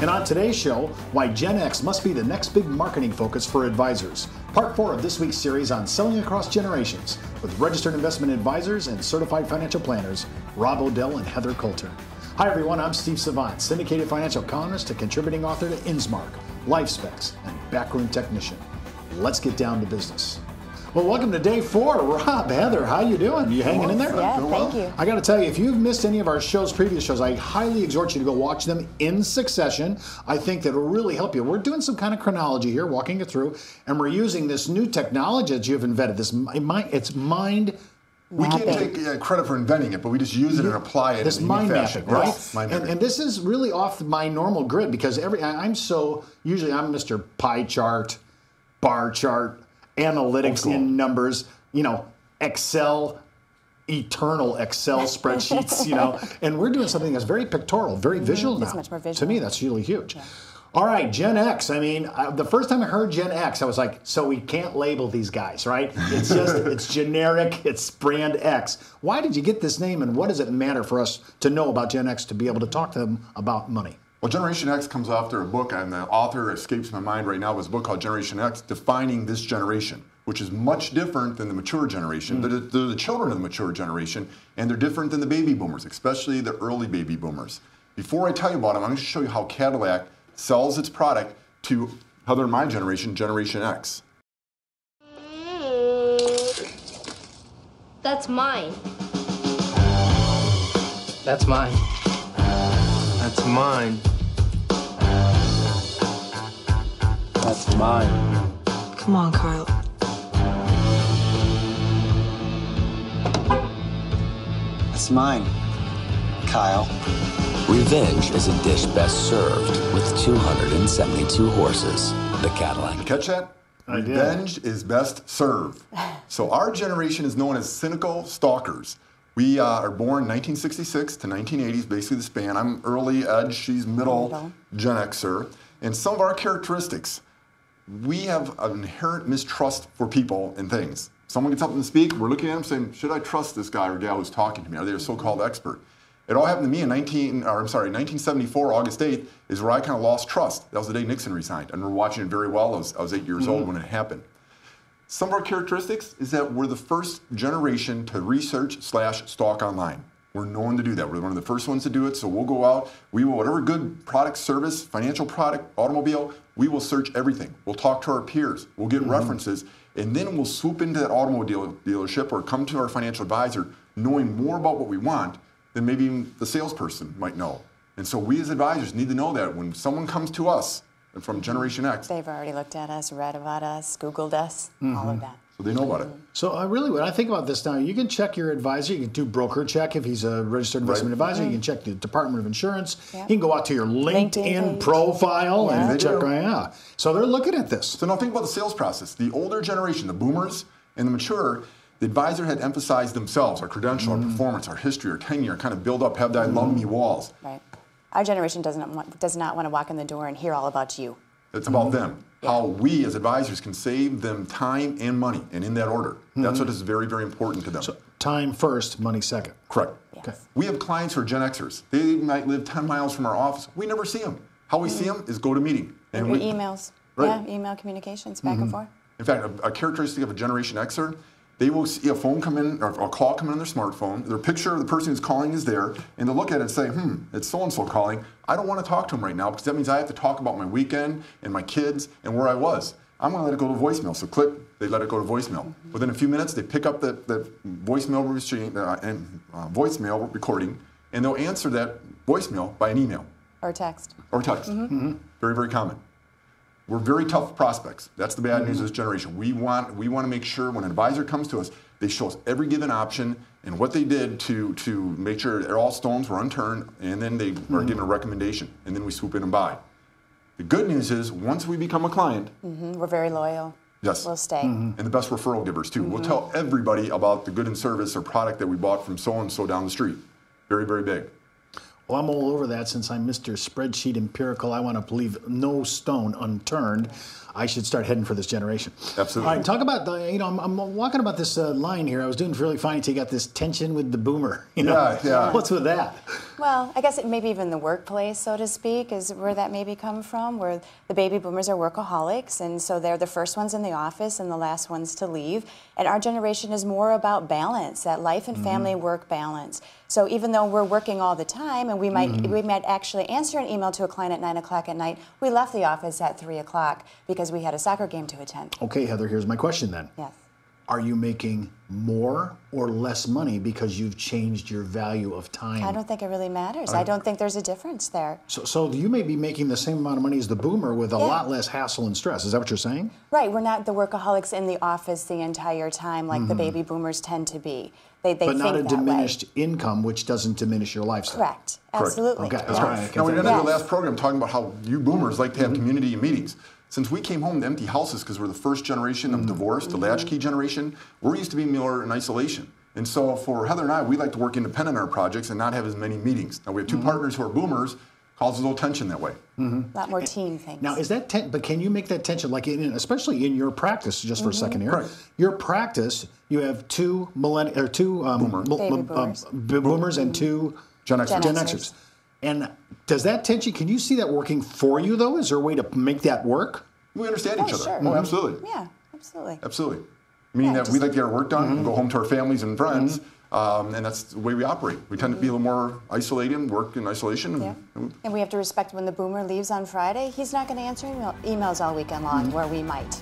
And on today's show, why Gen X must be the next big marketing focus for advisors. Part 4 of this week's series on selling across generations with registered investment advisors and certified financial planners, Rob Odell and Heather Coulter. Hi everyone, I'm Steve Savant, syndicated financial columnist and contributing author to Insmark, Life Specs, and Backroom Technician. Let's get down to business. Well, welcome to day 4. Rob, Heather, how you doing? You hanging in there? Yeah, thank you. I got to tell you, if you've missed any of our previous shows, I highly exhort you to go watch them in succession. I think that it'll really help you. We're doing some kind of chronology here, walking it through, and we're using this new technology that you've invented. It's mind. We can't take credit for inventing it, but we just use it and apply it. This in mind fashion. mapping, right? Yes, mind mapping. And this is really off my normal grid because usually I'm Mr. Pie Chart, Bar Chart, analytics in numbers, Excel, eternal Excel spreadsheets, and we're doing something that's very pictorial, very visual now. It's much more visual. To me, that's really huge. Yeah. All right, Gen X. I mean, the first time I heard Gen X, I was like, so we can't label these guys, right? It's just, it's generic, it's brand X. Why did you get this name, and what does it matter for us to know about Gen X to be able to talk to them about money? Well, Generation X comes after a book, and the author escapes my mind right now. It was a book called Generation X, defining this generation, which is much different than the mature generation. They're the children of the mature generation, and they're different than the baby boomers, especially the early baby boomers. Before I tell you about them, I'm going to show you how Cadillac sells its product to other in my generation, Generation X. That's mine. That's mine. That's mine. That's mine. Come on, Kyle. That's mine, Kyle. Revenge is a dish best served with 272 horses. The Cadillac. You catch that? I did. Revenge is best served. So our generation is known as syndical stalkers. We are born 1966 to 1980s, basically the span. I'm early edge, she's middle Gen Xer. And some of our characteristics, we have an inherent mistrust for people and things. Someone gets up and speak, we're looking at them saying, should I trust this guy or gal who's talking to me? Are they a so-called expert? It all happened to me in 1974, August 8th, is where I kind of lost trust. That was the day Nixon resigned, and we're watching it very well. I was 8 years old when it happened. Some of our characteristics is that we're the first generation to research/stalk online. We're known to do that. We're one of the first ones to do it, so we'll go out, we will, whatever good product, service, financial product, automobile, we will search everything. We'll talk to our peers, we'll get references, and then we'll swoop into that automobile dealership or come to our financial advisor knowing more about what we want than maybe even the salesperson might know. And so we as advisors need to know that when someone comes to us from Generation X, they've already looked at us, read about us, Googled us, all of that. so they know about it. So really, when I think about this now, you can check your advisor. You can do broker check if he's a registered investment advisor. You can check the Department of Insurance. You can go out to your LinkedIn profile and check. So they're looking at this. So now think about the sales process. The older generation, the boomers and the mature, the advisor had emphasized themselves, our credential, our performance, our history, our tenure, kind of build up, have that love me walls. Right. Our generation does not want to walk in the door and hear all about you. It's about them. How we as advisors can save them time and money, and in that order. That's what is very, very important to them. So time first, money second. Correct. Yes. Okay. We have clients who are Gen Xers. They might live 10 miles from our office. We never see them. How we see them is go to meeting. And emails. Right. Yeah, email communications back and forth. In fact, a characteristic of a Generation Xer, they will see a phone come in, or a call come in on their smartphone. Their picture of the person who's calling is there, and they'll look at it and say, it's so-and-so calling. I don't want to talk to him right now because that means I have to talk about my weekend and my kids and where I was. I'm going to let it go to voicemail. So click, they let it go to voicemail. Within a few minutes, they pick up the voicemail voicemail recording, and they'll answer that voicemail by an email. Or text. Or text. Very, very common. We're very tough prospects. That's the bad news of this generation. We want to make sure when an advisor comes to us, they show us every given option and what they did to make sure all stones were unturned, and then they are given a recommendation, and then we swoop in and buy. The good news is once we become a client, we're very loyal. Yes. We'll stay. And the best referral givers too. We'll tell everybody about the good and service or product that we bought from so-and-so down the street. Very, very big. Well, I'm all over that since I'm Mr. Spreadsheet Empirical. I want to leave no stone unturned. I should start heading for this generation. Absolutely. All right, talk about, I'm walking about this line here. I was doing really fine until you got this tension with the boomer. Yeah. What's with that? Well, I guess it maybe even the workplace, so to speak, is where that maybe come from, where the baby boomers are workaholics, and so they're the first ones in the office and the last ones to leave. And our generation is more about balance, that life and family work balance. So even though we're working all the time, and we might actually answer an email to a client at 9 o'clock at night, we left the office at 3 o'clock because we had a soccer game to attend. Okay, Heather, here's my question then. Yes. Are you making more or less money because you've changed your value of time? I don't think it really matters. I don't think there's a difference there. So you may be making the same amount of money as the boomer with a lot less hassle and stress. Is that what you're saying? Right. We're not the workaholics in the office the entire time like the baby boomers tend to be. They but not a think that diminished way. income, which doesn't diminish your lifestyle. Correct. Absolutely. Okay. Yes. All right. Now, we ended the last program talking about how you boomers like to have community meetings. Since we came home to empty houses because we're the first generation of divorce, the latchkey generation, we're used to be more in isolation. And so for Heather and I, we like to work independent on our projects and not have as many meetings. Now, we have two partners who are boomers, causes a little tension that way. A lot more team things. Now, is that but can you make that tension, like especially in your practice, just for a second here? Right. Your practice, you have two boomers and two Gen Xers. Gen Xers. And does that tension, can you see that working for you, though? Is there a way to make that work? We understand each other. Sure. Oh, absolutely. Yeah, absolutely. Absolutely. Meaning that we like to get our work done, and go home to our families and friends, and that's the way we operate. We tend to be a little more isolated, work in isolation. And we have to respect when the boomer leaves on Friday, he's not going to answer emails all weekend long, where we might.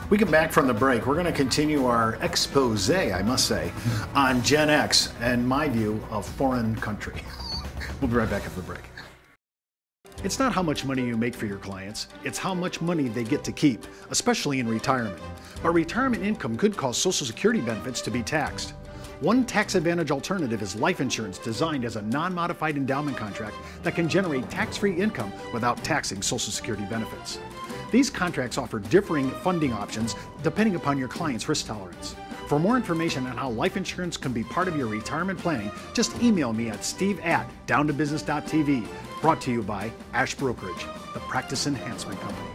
We get back from the break. We're going to continue our expose, I must say, on Gen X and my view of foreign country. We'll be right back after the break. It's not how much money you make for your clients, it's how much money they get to keep, especially in retirement. But retirement income could cause Social Security benefits to be taxed. One tax advantage alternative is life insurance designed as a non-modified endowment contract that can generate tax-free income without taxing Social Security benefits. These contracts offer differing funding options depending upon your client's risk tolerance. For more information on how life insurance can be part of your retirement planning, just email me at steve@downtobusiness.tv. Brought to you by Ash Brokerage, the practice enhancement company.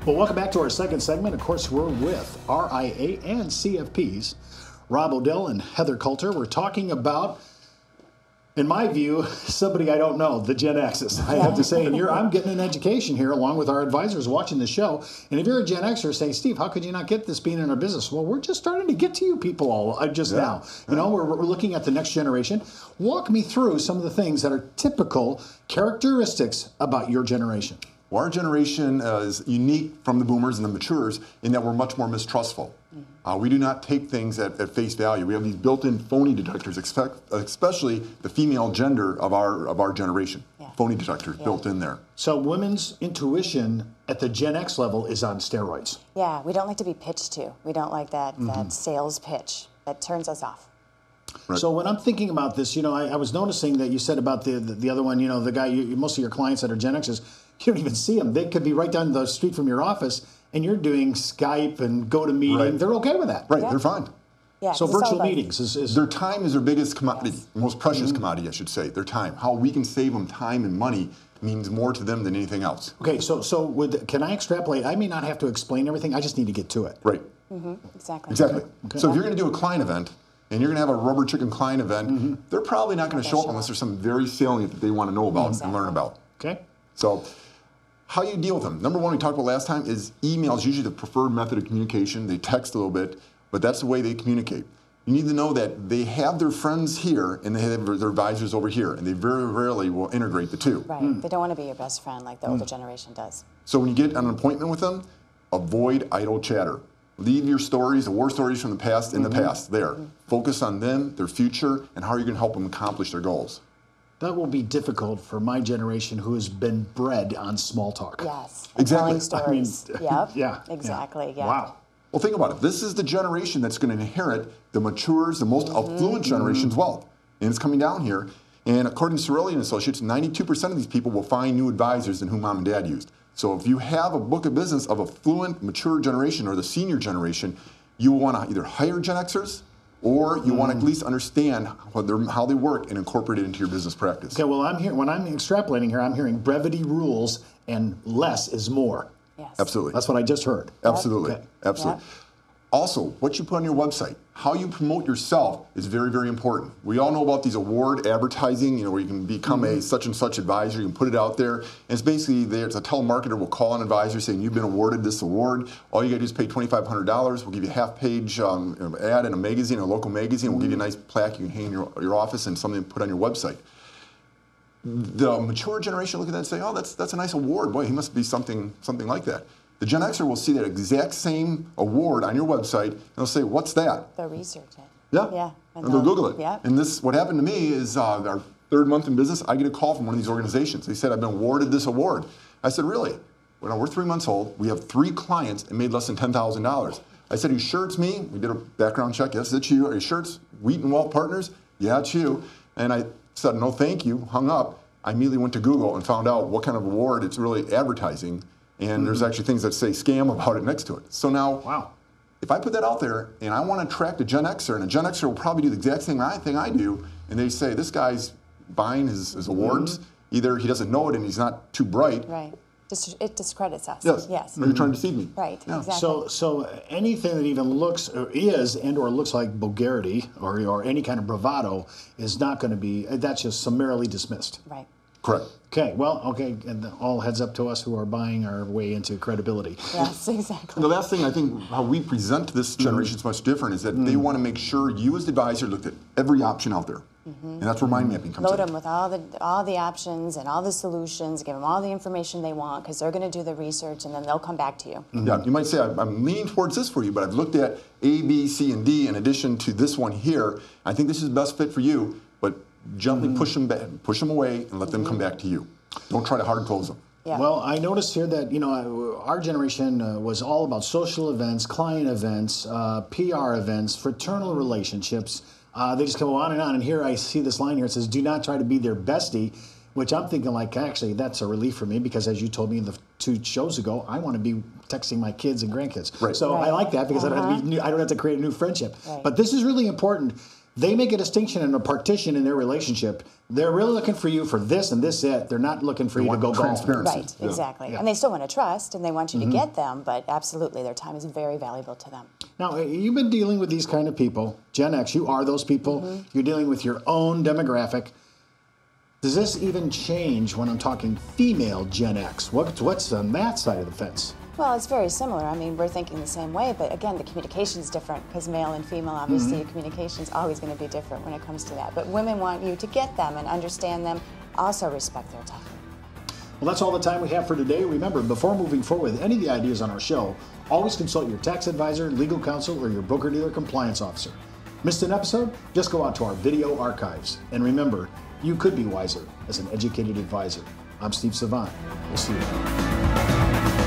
Well, welcome back to our second segment. Of course, we're with RIA and CFPs, Rob Odell and Heather Coulter. We're talking about, in my view, somebody I don't know, the Gen Xers, I have to say. And I'm getting an education here along with our advisors watching the show. And if you're a Gen Xer, say, Steve, how could you not get this being in our business? Well, we're just starting to get to you people all just now. You know, we're looking at the next generation. Walk me through some of the things that are typical characteristics about your generation. Well, our generation is unique from the boomers and the matures in that we're much more mistrustful. We do not take things at face value. We have these built-in phony detectors, especially the female gender of our generation. Phony detectors built in there. So women's intuition at the Gen X level is on steroids. Yeah, we don't like to be pitched to. We don't like that sales pitch. That turns us off. Right. So when I'm thinking about this, you know, I was noticing that you said about the other one, you know, the guy, most of your clients that are Gen Xers, you don't even see them. They could be right down the street from your office, and you're doing Skype and GoToMeeting. Right. They're okay with that. Right, they're fine. Yeah, So virtual meetings is... Their time is their biggest commodity, most precious commodity, I should say, their time. How we can save them time and money means more to them than anything else. Okay, so can I extrapolate? I may not have to explain everything. I just need to get to it. Right. Exactly. Exactly. Okay. So if you're going to do a client event, and you're going to have a rubber chicken client event, they're probably not going to show up unless there's something very salient that they want to know about and learn about. Okay. So how you deal with them. Number one, we talked about last time, is email is usually the preferred method of communication. They text a little bit, but that's the way they communicate. You need to know that they have their friends here and they have their advisors over here, and they very rarely will integrate the two. Right. They don't want to be your best friend like the older generation does. So when you get an appointment with them, avoid idle chatter. Leave your stories, the war stories from the past, in the past, there. Focus on them, their future, and how you're going to help them accomplish their goals. That will be difficult for my generation who has been bred on small talk. Yes. Exactly. Telling stories. Yep. Yeah. Exactly. Yeah. Wow. Well, think about it. This is the generation that's going to inherit the matures, the most affluent generation's wealth. And it's coming down here. And according to Cerulli and Associates, 92% of these people will find new advisors than who mom and dad used. So if you have a book of business of affluent, mature generation or the senior generation, you will want to either hire Gen Xers or you want to at least understand how they work and incorporate it into your business practice. Okay, well, when I'm extrapolating here, I'm hearing brevity rules and less is more. Yes. Absolutely. That's what I just heard. Absolutely. Okay. Absolutely. Also, what you put on your website, how you promote yourself is very, very important. We all know about these award advertising, you know, where you can become a such and such advisor, you can put it out there, and it's basically there's a telemarketer will call an advisor saying you've been awarded this award. All you gotta do is pay $2,500. We'll give you a half-page ad in a magazine, a local magazine. We'll give you a nice plaque you can hang in your office and something to put on your website. The mature generation look at that and say, oh, that's a nice award. Boy, he must be something like that. The Gen Xer will see that exact same award on your website, and they'll say, what's that? They'll research it. Yeah. Yeah. And they'll Google it. Yeah. And what happened to me is our third month in business, I get a call from one of these organizations. They said, I've been awarded this award. I said, really? Well, we're 3 months old. We have 3 clients and made less than $10,000. I said, are you sure it's me? We did a background check. Yes, it's you. Are you sure it's Wheaton Wealth Partners? Yeah, it's you. And I said, no, thank you, hung up. I immediately went to Google and found out what kind of award it's really advertising. And there's actually things that say scam about it next to it. So now, if I put that out there and I want to attract a Gen Xer, and a Gen Xer will probably do the exact same thing I do, and they say, this guy's buying his awards, either he doesn't know it and he's not too bright. Right. It discredits us. Yes. Yes. Or you're trying to deceive me. Right. Yeah. Exactly. So anything that even looks or is and/or looks like vulgarity or any kind of bravado is not going to be. That's just summarily dismissed. Right. Correct. Okay. Well. Okay. And all heads up to us who are buying our way into credibility. Yes. Exactly. And the last thing I think how we present this generation is much different is that they want to make sure you as the advisor looked at every option out there. And that's where mind mapping comes in. Load them with all the options and all the solutions, give them all the information they want because they're going to do the research and then they'll come back to you. Yeah, you might say, I'm leaning towards this for you, but I've looked at A, B, C, and D in addition to this one here. I think this is the best fit for you, but gently push them away and let them come back to you. Don't try to hard close them. Yeah. Well, I noticed here that our generation was all about social events, client events, PR events, fraternal relationships. They just go on, and here I see this line here. It says, "Do not try to be their bestie," which I'm thinking like, actually, that's a relief for me because, as you told me in the 2 shows ago, I want to be texting my kids and grandkids. Right. So I like that because I don't have to create a new friendship. Right. But this is really important. They make a distinction and a partition in their relationship. They're really looking for you for this and this it. They're not looking for you to go golf. Transparency. Right, exactly. Yeah. And they still want to trust and they want you to get them, but absolutely their time is very valuable to them. Now, you've been dealing with these kind of people. Gen X, you are those people. You're dealing with your own demographic. Does this even change when I'm talking female Gen X? What's on that side of the fence? Well, it's very similar. I mean, we're thinking the same way, but again, the communication is different because male and female, obviously, communication is always going to be different when it comes to that. But women want you to get them and understand them, also respect their time. Well, that's all the time we have for today. Remember, before moving forward with any of the ideas on our show, always consult your tax advisor, legal counsel, or your broker-dealer compliance officer. Missed an episode? Just go out to our video archives. And remember, you could be wiser as an educated advisor. I'm Steve Savant. We'll see you.